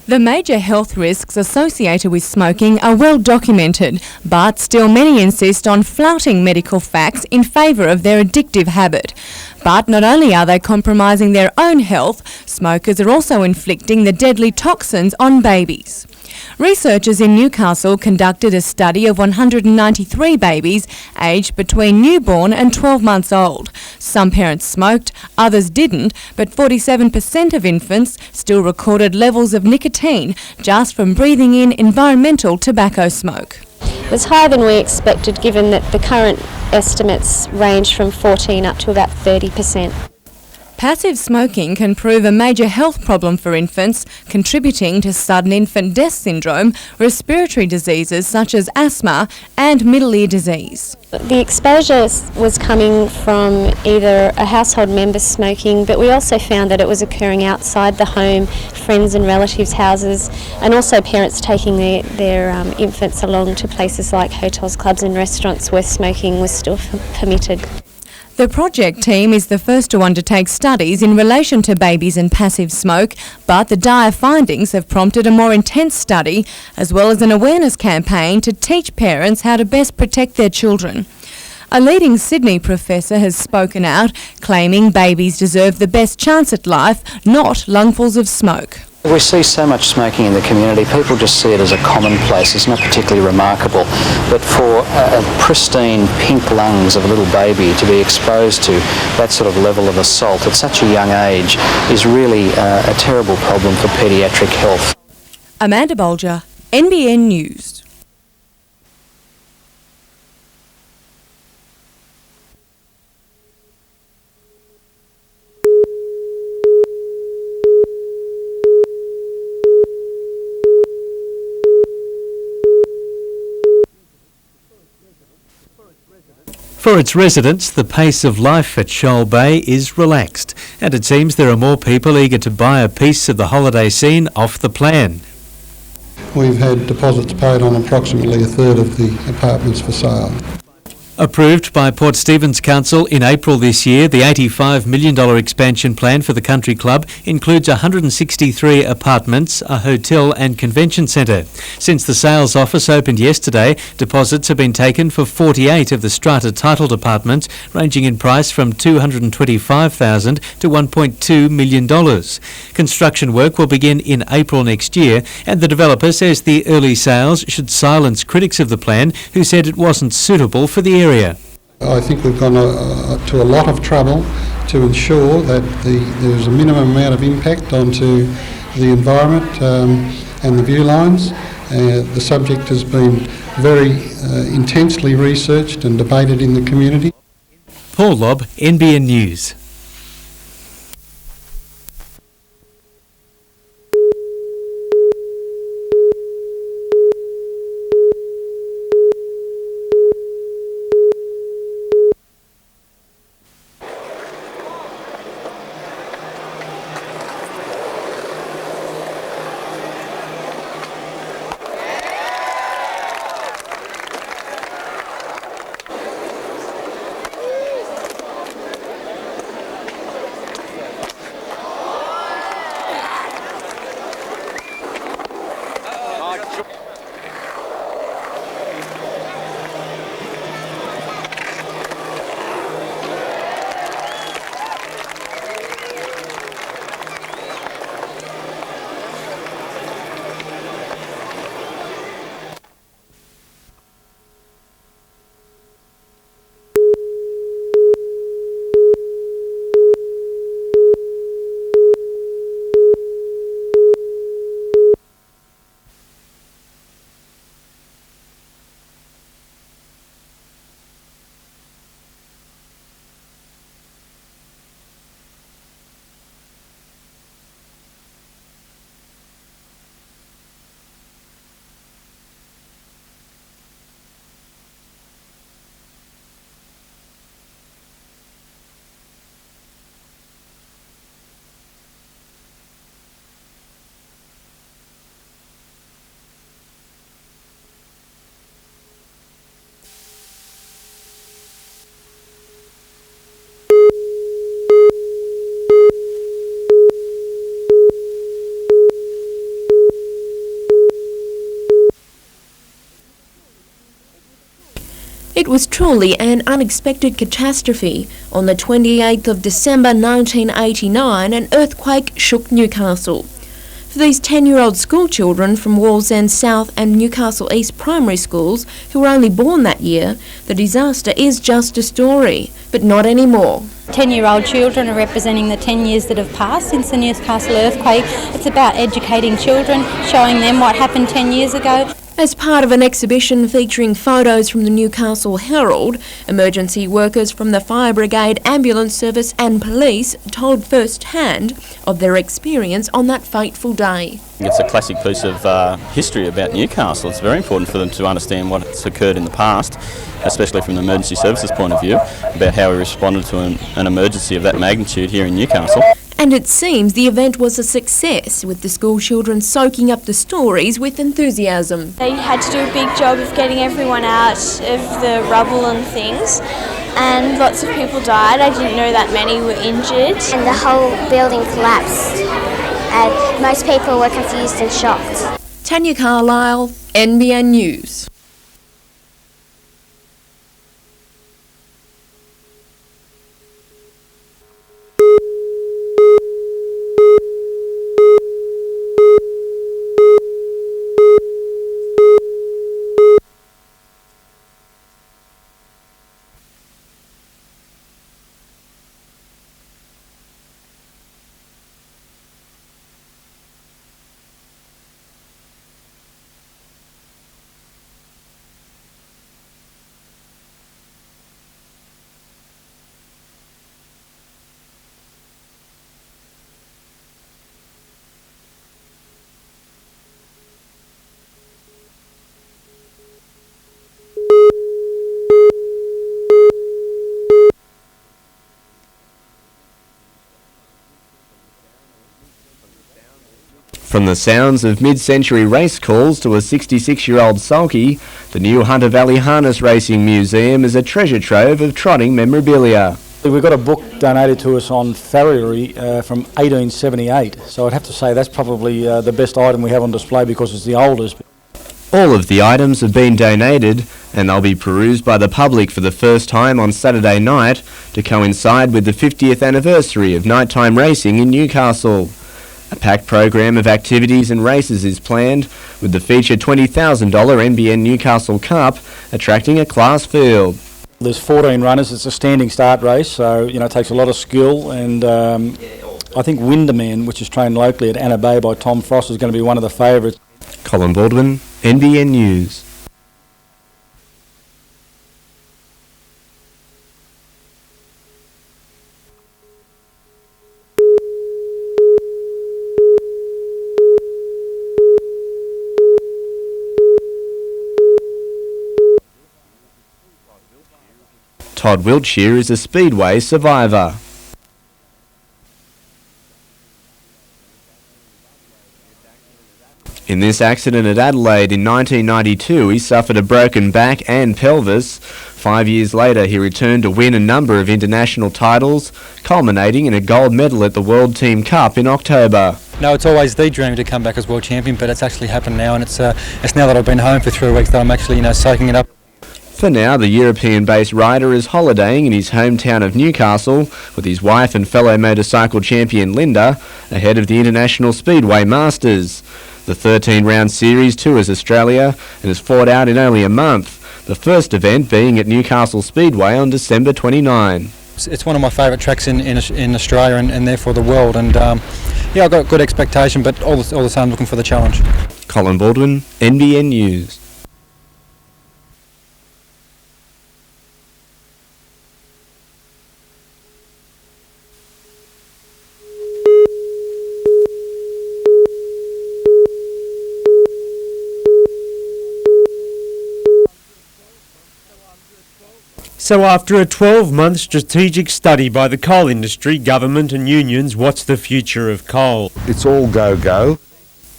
The major health risks associated with smoking are well documented, but still many insist on flouting medical facts in favour of their addictive habit. But not only are they compromising their own health, smokers are also inflicting the deadly toxins on babies. Researchers in Newcastle conducted a study of 193 babies aged between newborn and 12 months old. Some parents smoked, others didn't, but 47% of infants still recorded levels of nicotine just from breathing in environmental tobacco smoke. It was higher than we expected, given that the current estimates range from 14 up to about 30%. Passive smoking can prove a major health problem for infants, contributing to sudden infant death syndrome, respiratory diseases such as asthma and middle ear disease. The exposure was coming from either a household member smoking, but we also found that it was occurring outside the home, friends and relatives' houses, and also parents taking their infants along to places like hotels, clubs and restaurants where smoking was still permitted. The project team is the first to undertake studies in relation to babies and passive smoke, but the dire findings have prompted a more intense study, as well as an awareness campaign to teach parents how to best protect their children. A leading Sydney professor has spoken out, claiming babies deserve the best chance at life, not lungfuls of smoke. We see so much smoking in the community, people just see it as a commonplace. It's not particularly remarkable, but for pristine pink lungs of a little baby to be exposed to that sort of level of assault at such a young age is really a terrible problem for paediatric health. Amanda Bolger, NBN News. For its residents, the pace of life at Shoal Bay is relaxed, and it seems there are more people eager to buy a piece of the holiday scene off the plan. We've had deposits paid on approximately a third of the apartments for sale. Approved by Port Stephens Council in April this year, the $85 million expansion plan for the country club includes 163 apartments, a hotel and convention centre. Since the sales office opened yesterday, deposits have been taken for 48 of the strata titled apartments, ranging in price from $225,000 to $1.2 million. Construction work will begin in April next year, and the developer says the early sales should silence critics of the plan who said it wasn't suitable for the area. I think we've gone to a lot of trouble to ensure that there's a minimum amount of impact onto the environment and the view lines. The subject has been very intensely researched and debated in the community. Paul Lobb, NBN News. It was truly an unexpected catastrophe. On the 28th of December 1989, an earthquake shook Newcastle. For these 10-year-old school children from Wallsend South and Newcastle East primary schools who were only born that year, the disaster is just a story, but not anymore. 10-year-old children are representing the 10 years that have passed since the Newcastle earthquake. It's about educating children, showing them what happened 10 years ago. As part of an exhibition featuring photos from the Newcastle Herald, emergency workers from the Fire Brigade, Ambulance Service and Police told firsthand of their experience on that fateful day. It's a classic piece of history about Newcastle. It's very important for them to understand what's occurred in the past, especially from the emergency services point of view, about how we responded to an emergency of that magnitude here in Newcastle. And it seems the event was a success, with the school children soaking up the stories with enthusiasm. They had to do a big job of getting everyone out of the rubble and things, and lots of people died. I didn't know that many were injured. And the whole building collapsed, and most people were confused and shocked. Tanya Carlisle, NBN News. From the sounds of mid-century race calls to a 66-year-old sulky, the new Hunter Valley Harness Racing Museum is a treasure trove of trotting memorabilia. We've got a book donated to us on farriery from 1878, so I'd have to say that's probably the best item we have on display because it's the oldest. All of the items have been donated and they'll be perused by the public for the first time on Saturday night to coincide with the 50th anniversary of nighttime racing in Newcastle. A packed program of activities and races is planned, with the featured $20,000 NBN Newcastle Cup attracting a class field. There's 14 runners. It's a standing start race, so it takes a lot of skill, and I think Winderman, which is trained locally at Anna Bay by Tom Frost, is going to be one of the favourites. Colin Baldwin, NBN News. Todd Wiltshire is a Speedway survivor. In this accident at Adelaide in 1992, he suffered a broken back and pelvis. 5 years later, he returned to win a number of international titles, culminating in a gold medal at the World Team Cup in October. No, it's always the dream to come back as world champion, but it's actually happened now, and it's now that I've been home for 3 weeks that I'm actually, soaking it up. For now, the European-based rider is holidaying in his hometown of Newcastle with his wife and fellow motorcycle champion Linda ahead of the International Speedway Masters. The 13-round series tours Australia and is fought out in only a month, the first event being at Newcastle Speedway on December 29. It's one of my favourite tracks in Australia and therefore the world, and I've got good expectation, but all the time looking for the challenge. Colin Baldwin, NBN News. So after a 12-month strategic study by the coal industry, government and unions, what's the future of coal? It's all go-go.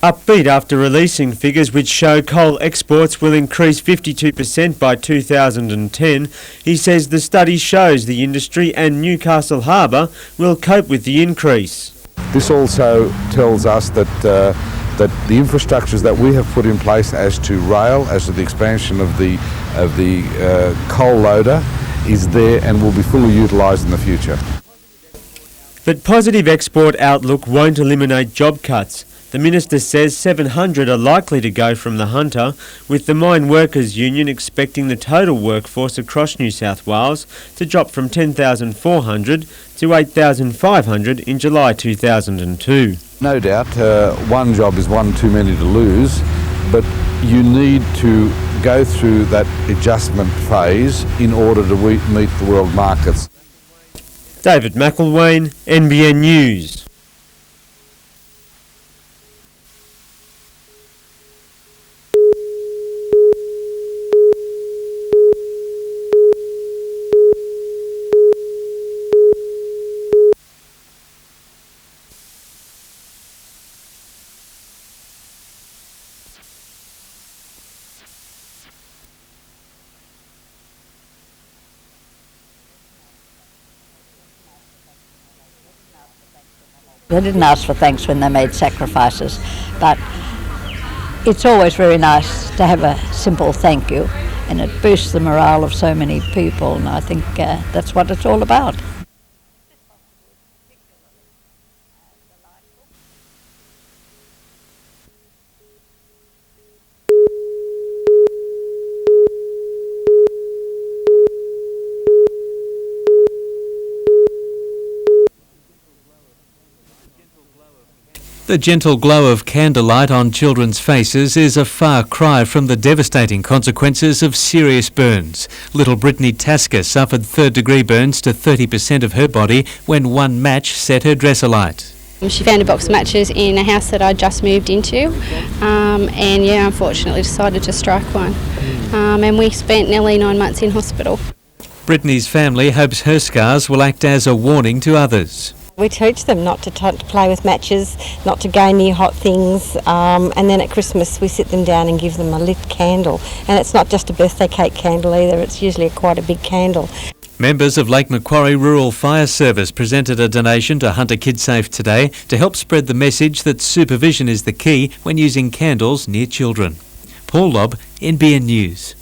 Upbeat after releasing figures which show coal exports will increase 52% by 2010, he says the study shows the industry and Newcastle Harbour will cope with the increase. This also tells us that the infrastructures that we have put in place as to rail, as to the expansion of the of the coal loader is there and will be fully utilised in the future. But positive export outlook won't eliminate job cuts. The Minister says 700 are likely to go from the Hunter, with the Mine Workers Union expecting the total workforce across New South Wales to drop from 10,400 to 8,500 in July 2002. No doubt, one job is one too many to lose, but you need to go through that adjustment phase in order to meet the world markets. David McElwain, NBN News. They didn't ask for thanks when they made sacrifices, but it's always very nice to have a simple thank you, and it boosts the morale of so many people, and I think that's what it's all about. The gentle glow of candlelight on children's faces is a far cry from the devastating consequences of serious burns. Little Brittany Tasker suffered third-degree burns to 30% of her body when one match set her dress alight. She found a box of matches in a house that I'd just moved into, and unfortunately decided to strike one. And we spent nearly 9 months in hospital. Brittany's family hopes her scars will act as a warning to others. We teach them not to play with matches, not to go near hot things, and then at Christmas we sit them down and give them a lit candle. And it's not just a birthday cake candle either, it's usually quite a big candle. Members of Lake Macquarie Rural Fire Service presented a donation to Hunter KidSafe today to help spread the message that supervision is the key when using candles near children. Paul Lobb, NBN News.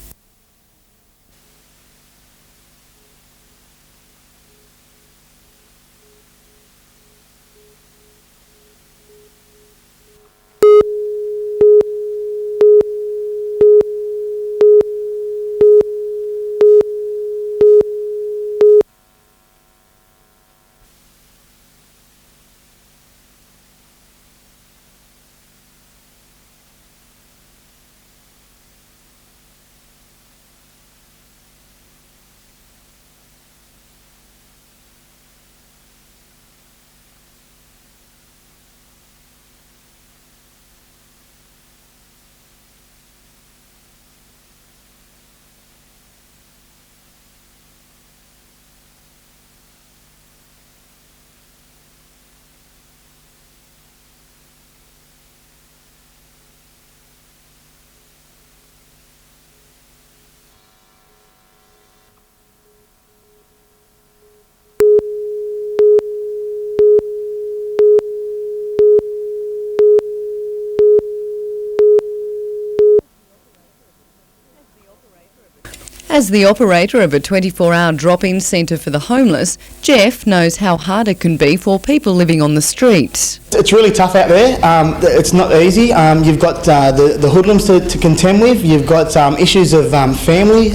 As the operator of a 24-hour drop-in centre for the homeless, Jeff knows how hard it can be for people living on the streets. It's really tough out there. It's not easy. You've got the hoodlums to contend with. You've got issues of family,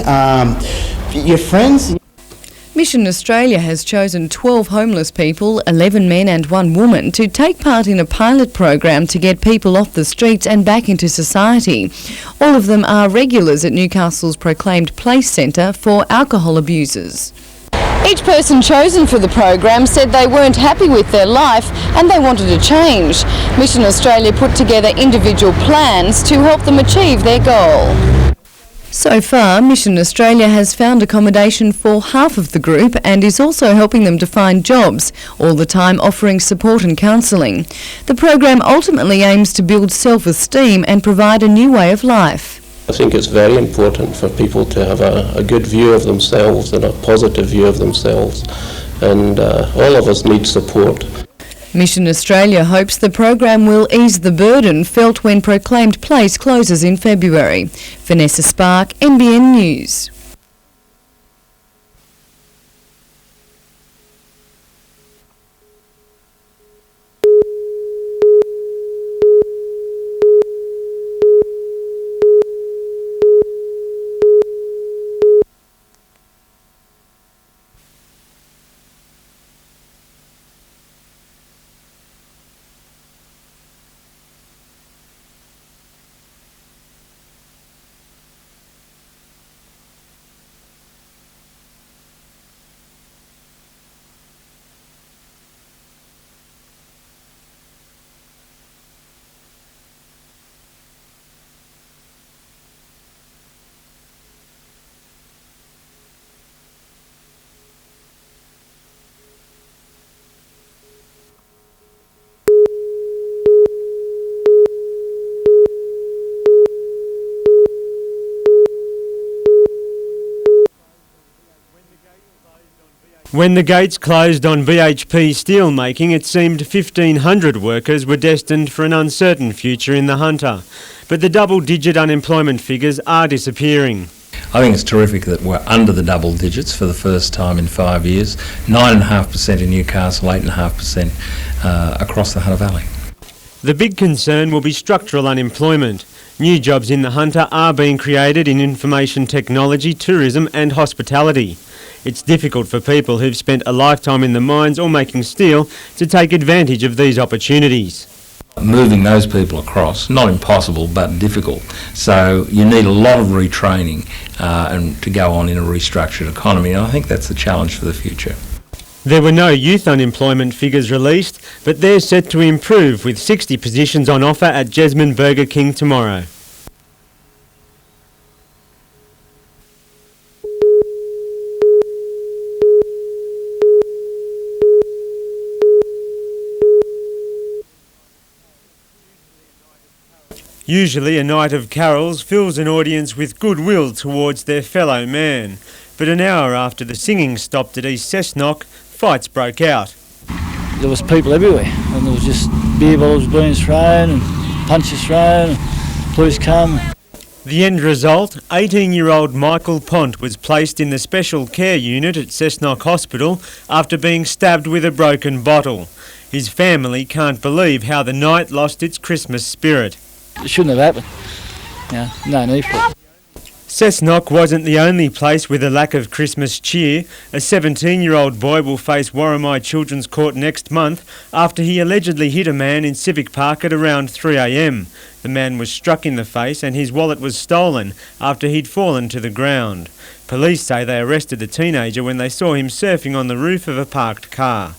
your friends. Mission Australia has chosen 12 homeless people, 11 men and 1 woman, to take part in a pilot program to get people off the streets and back into society. All of them are regulars at Newcastle's proclaimed Place Centre for alcohol abusers. Each person chosen for the program said they weren't happy with their life and they wanted to change. Mission Australia put together individual plans to help them achieve their goal. So far, Mission Australia has found accommodation for half of the group and is also helping them to find jobs, all the time offering support and counselling. The program ultimately aims to build self-esteem and provide a new way of life. I think it's very important for people to have a good view of themselves and a positive view of themselves, and all of us need support. Mission Australia hopes the program will ease the burden felt when Proclaimed Place closes in February. Vanessa Spark, NBN News. When the gates closed on BHP steelmaking, it seemed 1,500 workers were destined for an uncertain future in the Hunter. But the double-digit unemployment figures are disappearing. I think it's terrific that we're under the double digits for the first time in 5 years. 9.5% in Newcastle, 8.5% across the Hunter Valley. The big concern will be structural unemployment. New jobs in the Hunter are being created in information technology, tourism and hospitality. It's difficult for people who've spent a lifetime in the mines or making steel to take advantage of these opportunities. Moving those people across, not impossible but difficult. So you need a lot of retraining and to go on in a restructured economy, and I think that's the challenge for the future. There were no youth unemployment figures released, but they're set to improve with 60 positions on offer at Jesmond Burger King tomorrow. Usually a night of carols fills an audience with goodwill towards their fellow man. But an hour after the singing stopped at East Cessnock, fights broke out. There was people everywhere, and there was just beer bottles being thrown and punches thrown, and police come. The end result, 18-year-old Michael Pont was placed in the special care unit at Cessnock Hospital after being stabbed with a broken bottle. His family can't believe how the night lost its Christmas spirit. It shouldn't have happened. No need for it. Cessnock wasn't the only place with a lack of Christmas cheer. A 17-year-old boy will face Warramai Children's Court next month after he allegedly hit a man in Civic Park at around 3 a.m. The man was struck in the face and his wallet was stolen after he'd fallen to the ground. Police say they arrested the teenager when they saw him surfing on the roof of a parked car.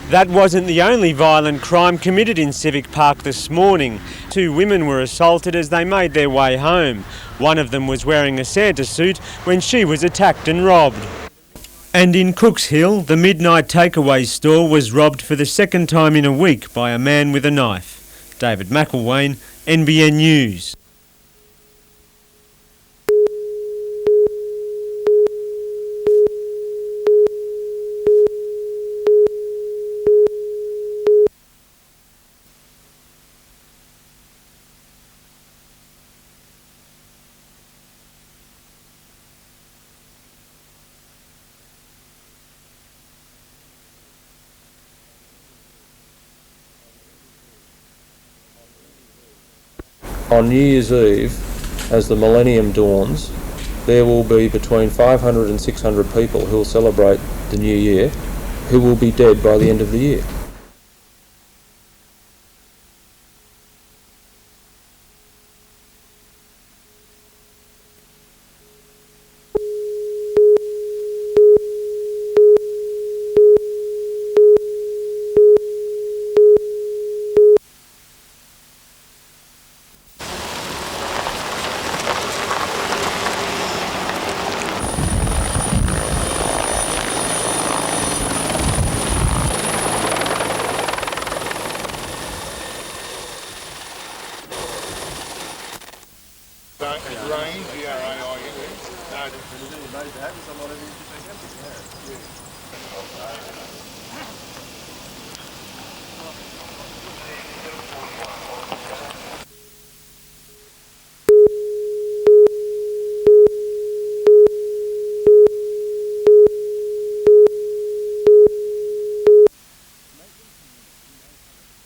That wasn't the only violent crime committed in Civic Park this morning. 2 women were assaulted as they made their way home. One of them was wearing a Santa suit when she was attacked and robbed. And in Cooks Hill, the midnight takeaway store was robbed for the second time in a week by a man with a knife. David McElwain, NBN News. On New Year's Eve, as the millennium dawns, there will be between 500 and 600 people who will celebrate the new year who will be dead by the end of the year.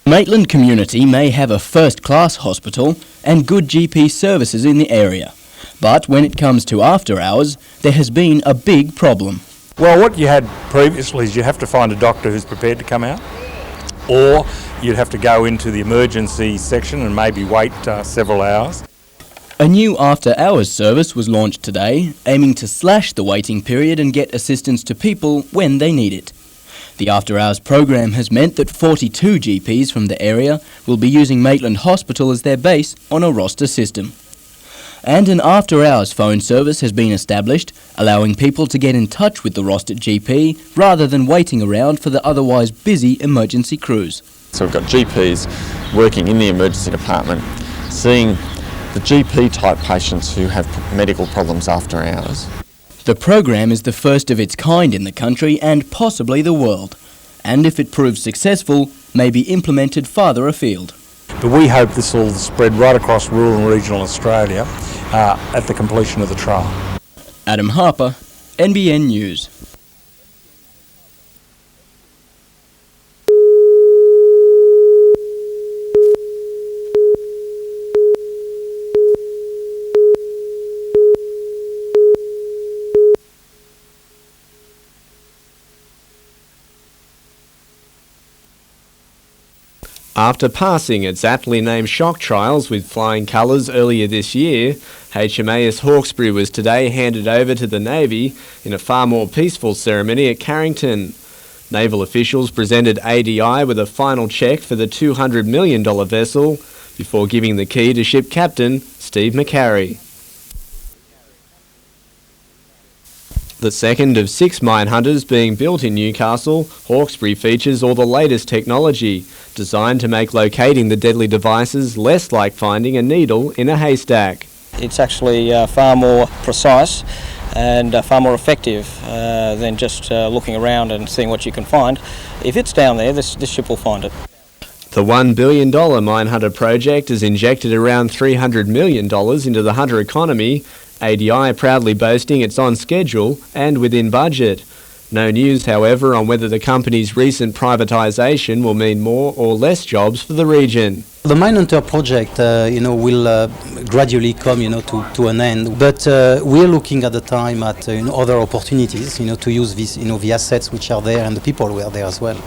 Maitland community may have a first-class hospital and good GP services in the area, but when it comes to after hours, there has been a big problem. Well, what you had previously is you have to find a doctor who's prepared to come out, or you'd have to go into the emergency section and maybe wait several hours. A new after-hours service was launched today, aiming to slash the waiting period and get assistance to people when they need it. The after-hours program has meant that 42 GPs from the area will be using Maitland Hospital as their base on a roster system. And an after-hours phone service has been established, allowing people to get in touch with the rostered GP rather than waiting around for the otherwise busy emergency crews. So we've got GPs working in the emergency department, seeing the GP-type patients who have medical problems after hours. The program is the first of its kind in the country and possibly the world, and if it proves successful, may be implemented farther afield. But we hope this will spread right across rural and regional Australia at the completion of the trial. Adam Harper, NBN News. After passing its aptly named shock trials with flying colours earlier this year, HMAS Hawkesbury was today handed over to the Navy in a far more peaceful ceremony at Carrington. Naval officials presented ADI with a final cheque for the $200 million vessel before giving the key to ship captain Steve McCarry. The second of 6 mine hunters being built in Newcastle, Hawkesbury features all the latest technology, designed to make locating the deadly devices less like finding a needle in a haystack. It's actually far more precise and far more effective than just looking around and seeing what you can find. If it's down there, this ship will find it. The $1 billion Mine Hunter project has injected around $300 million into the hunter economy, ADI proudly boasting it's on schedule and within budget. No news, however, on whether the company's recent privatisation will mean more or less jobs for the region. The Mine Hunter project, will gradually come, to an end. But we're looking at the time at other opportunities, to use this, the assets which are there and the people who are there as well.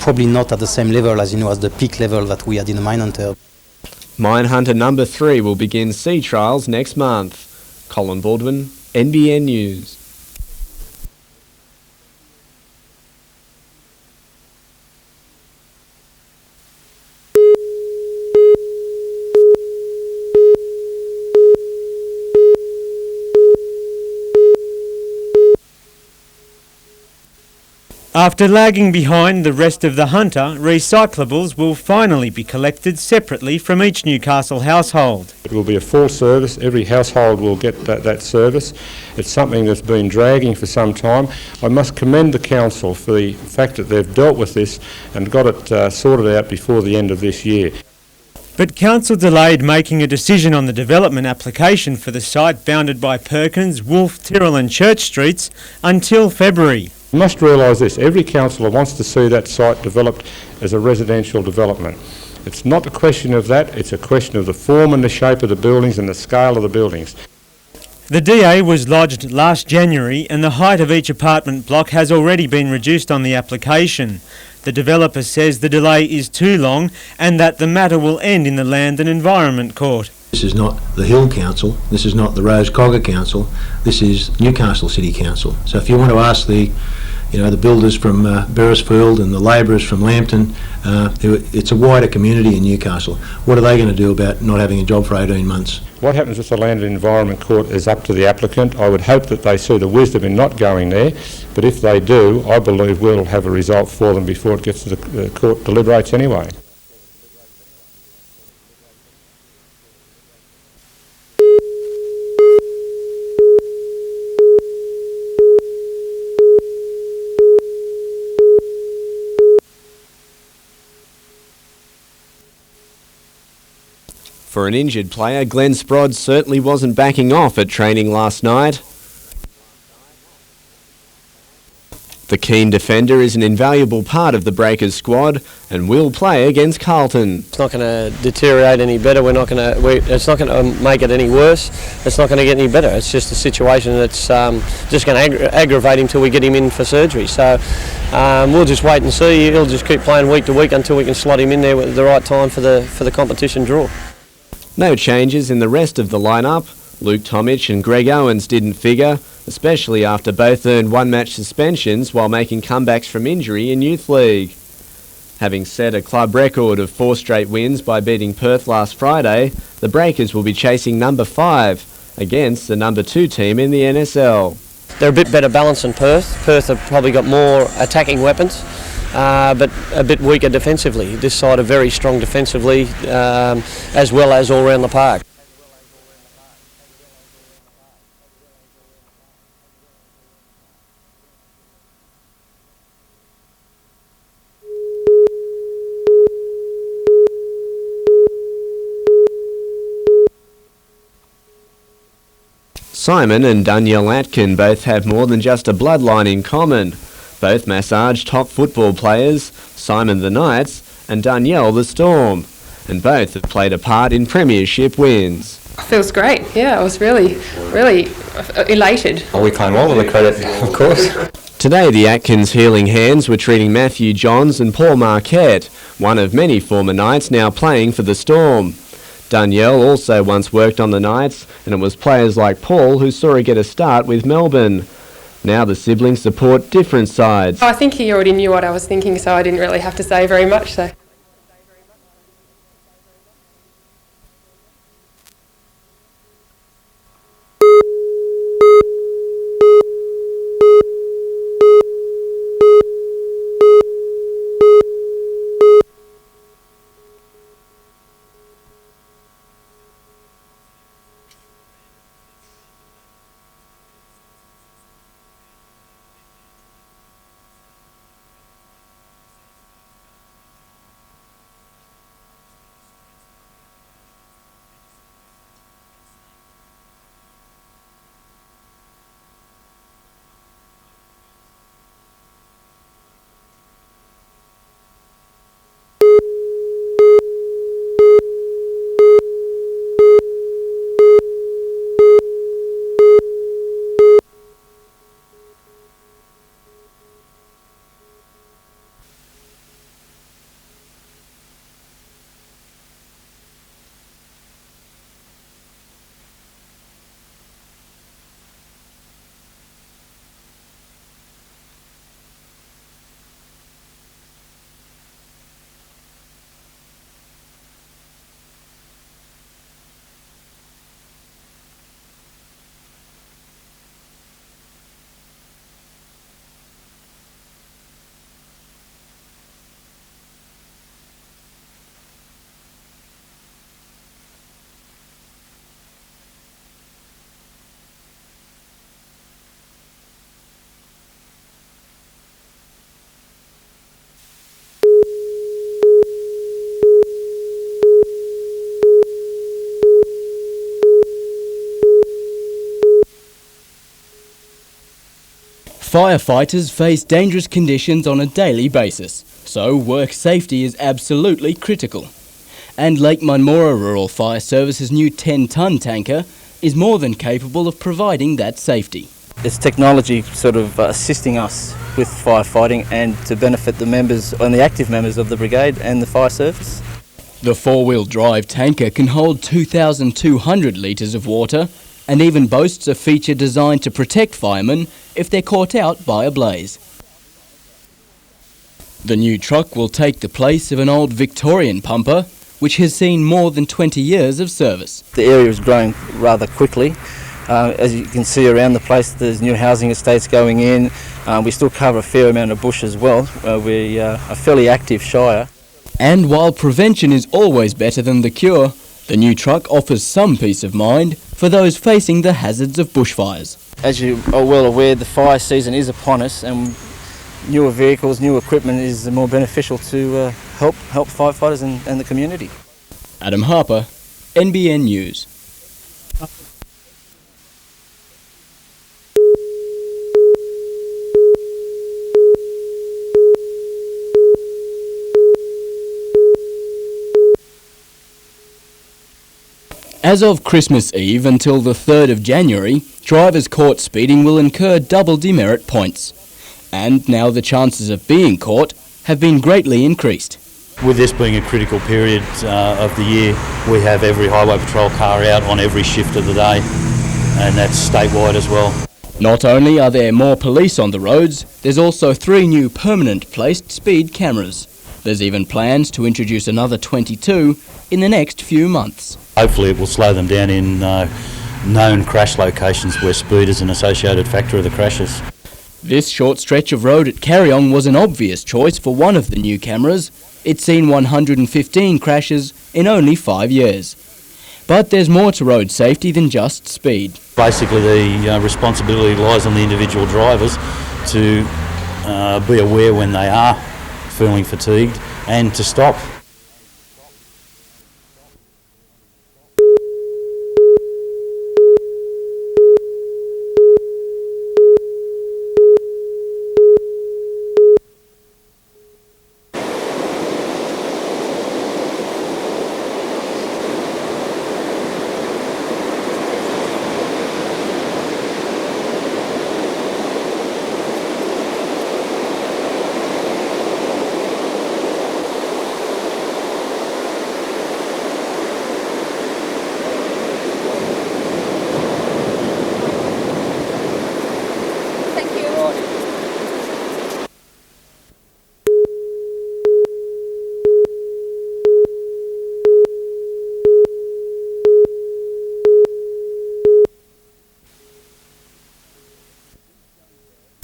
Probably not at the same level as, as the peak level that we had in the Mine Hunter. Mine Hunter number 3 will begin sea trials next month. Colin Baldwin, NBN News. After lagging behind the rest of the hunter, recyclables will finally be collected separately from each Newcastle household. It will be a full service. Every household will get that service. It's something that's been dragging for some time. I must commend the council for the fact that they've dealt with this and got it sorted out before the end of this year. But council delayed making a decision on the development application for the site bounded by Perkins, Wolfe, Tyrrell and Church Streets until February. You must realise this, every councillor wants to see that site developed as a residential development. It's not a question of that, it's a question of the form and the shape of the buildings and the scale of the buildings. The DA was lodged last January and the height of each apartment block has already been reduced on the application. The developer says the delay is too long and that the matter will end in the Land and Environment Court. This is not the Hill Council, this is not the Rose Cogger Council, this is Newcastle City Council. So if you want to ask the builders from Beresfield and the labourers from Lambton, it's a wider community in Newcastle. What are they going to do about not having a job for 18 months? What happens with the Land and Environment Court is up to the applicant. I would hope that they see the wisdom in not going there, but if they do, I believe we'll have a result for them before it gets to the court deliberates anyway. For an injured player, Glenn Sprod certainly wasn't backing off at training last night. The keen defender is an invaluable part of the Breakers squad and will play against Carlton. It's not going to deteriorate any better. It's not going to make it any worse. It's not going to get any better. It's just a situation that's just going to aggravate him till we get him in for surgery. So we'll just wait and see. He'll just keep playing week to week until we can slot him in there at the right time for the competition draw. No changes in the rest of the lineup. Luke Tomic and Greg Owens didn't figure, especially after both earned one-match suspensions while making comebacks from injury in Youth League. Having set a club record of 4 straight wins by beating Perth last Friday, the Breakers will be chasing number 5 against the number 2 team in the NSL. They're a bit better balanced than Perth. Perth have probably got more attacking weapons, but a bit weaker defensively. This side are very strong defensively, as well as all around the park. Simon and Danielle Atkin both have more than just a bloodline in common. Both massage top football players, Simon the Knights and Danielle the Storm, and both have played a part in premiership wins. Feels great, yeah, I was really elated. We claim all of the credit, of course. Today the Atkins Healing Hands were treating Matthew Johns and Paul Marquette, one of many former Knights now playing for the Storm. Danielle also once worked on the Knights, and it was players like Paul who saw her get a start with Melbourne. Now the siblings support different sides. I think he already knew what I was thinking, so I didn't really have to say very much. So. Firefighters face dangerous conditions on a daily basis, so work safety is absolutely critical. And Lake Munmora Rural Fire Service's new 10-tonne tanker is more than capable of providing that safety. It's technology sort of assisting us with firefighting and to benefit the members and the active members of the brigade and the fire service. The 4-wheel drive tanker can hold 2,200 litres of water and even boasts a feature designed to protect firemen if they're caught out by a blaze. The new truck will take the place of an old Victorian pumper, which has seen more than 20 years of service. The area is growing rather quickly. As you can see around the place, there's new housing estates going in. We still cover a fair amount of bush as well. We are a fairly active shire. And while prevention is always better than the cure, the new truck offers some peace of mind for those facing the hazards of bushfires. As you are well aware, the fire season is upon us, and newer vehicles, new equipment is more beneficial to help firefighters and the community. Adam Harper, NBN News. As of Christmas Eve until the 3rd of January, drivers caught speeding will incur double demerit points. And now the chances of being caught have been greatly increased. With this being a critical period of the year, we have every highway patrol car out on every shift of the day, and that's statewide as well. Not only are there more police on the roads, there's also 3 new permanent placed speed cameras. There's even plans to introduce another 22 in the next few months. Hopefully it will slow them down in known crash locations where speed is an associated factor of the crashes. This short stretch of road at Carryong was an obvious choice for one of the new cameras. It's seen 115 crashes in only 5 years. But there's more to road safety than just speed. Basically the responsibility lies on the individual drivers to be aware when they are feeling fatigued and to stop.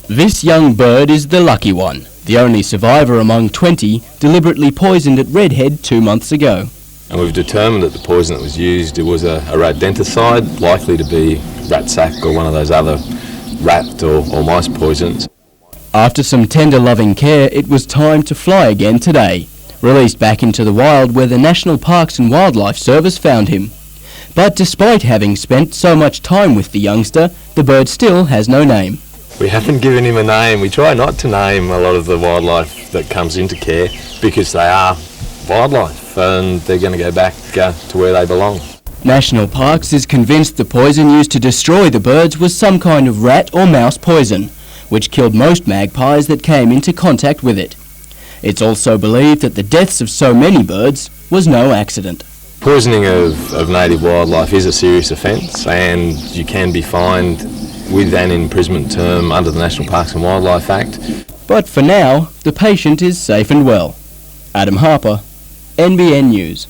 This young bird is the lucky one, the only survivor among 20 deliberately poisoned at Redhead 2 months ago. And we've determined that the poison that was used, it was a radenticide, likely to be rat sac or one of those other rat or mice poisons. After some tender loving care, it was time to fly again today, released back into the wild where the National Parks and Wildlife Service found him. But despite having spent so much time with the youngster, the bird still has no name. We haven't given him a name. We try not to name a lot of the wildlife that comes into care because they are wildlife and they're going to go back to where they belong. National Parks is convinced the poison used to destroy the birds was some kind of rat or mouse poison, which killed most magpies that came into contact with it. It's also believed that the deaths of so many birds was no accident. Poisoning of native wildlife is a serious offence and you can be fined with an imprisonment term under the National Parks and Wildlife Act. But for now, the patient is safe and well. Adam Harper, NBN News.